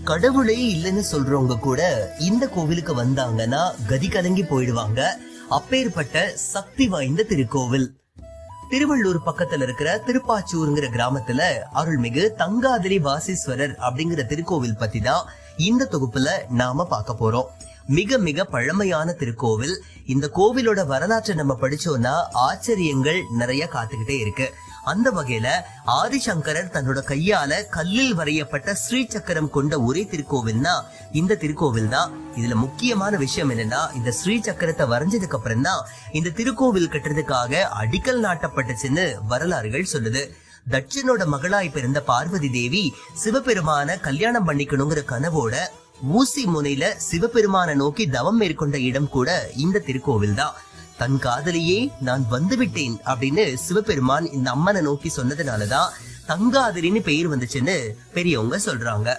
கடவுளே இல்லைன்னு சொல்றவங்க கூட இந்த கோவிலுக்கு வந்தாங்கன்னா கதி கலங்கி போயிடுவாங்க. அப்பேற்பட்ட சக்தி வாய்ந்த திருக்கோவில். திருவள்ளூர் பக்கத்துல இருக்கிற திருப்பாச்சூருங்கிற கிராமத்துல அருள்மிகு தங்காதிரி வாசீஸ்வரர் அப்படிங்கிற திருக்கோவில் பத்தி தான் இந்த தொகுப்புல நாம பார்க்க போறோம். மிக மிக பழமையான திருக்கோவில். இந்த கோவிலோட வரலாற்றை நம்ம படிச்சோம்னா ஆச்சரியங்கள் நிறைய காத்துக்கிட்டே இருக்கு. அந்த வகையில ஆதிசங்கரர் தன்னோட கையால கல்லில் வரையப்பட்ட ஸ்ரீ சக்கரம் கொண்ட ஒரே திருக்கோவில்னா இந்த திருக்கோவில் தான். இதுல முக்கியமான விஷயம் என்னன்னா, இந்த ஸ்ரீ சக்கரத்தை வரைஞ்சதுக்கு அப்புறம் தான் இந்த திருக்கோவில் கட்டுறதுக்காக அடிக்கல் நாட்டப்பட்டுச்சுன்னு வரலாறுகள் சொல்லுது. தட்சனோட மகளாய் பிறந்த பார்வதி தேவி சிவபெருமான கல்யாணம் பண்ணிக்கணுங்கிற கனவோட ஊசி முனையில சிவபெருமான நோக்கி தவம் மேற்கொண்ட இடம் கூட இந்த திருக்கோவில் தான். தன் காதலியே நான் வந்துவிட்டேன் அப்படின்னு சிவபெருமான் இந்த அம்மனை நோக்கி சொன்னதுனாலதான் தங்காதிரின்னு பெயர் வந்துச்சுன்னு பெரியவங்க சொல்றாங்க.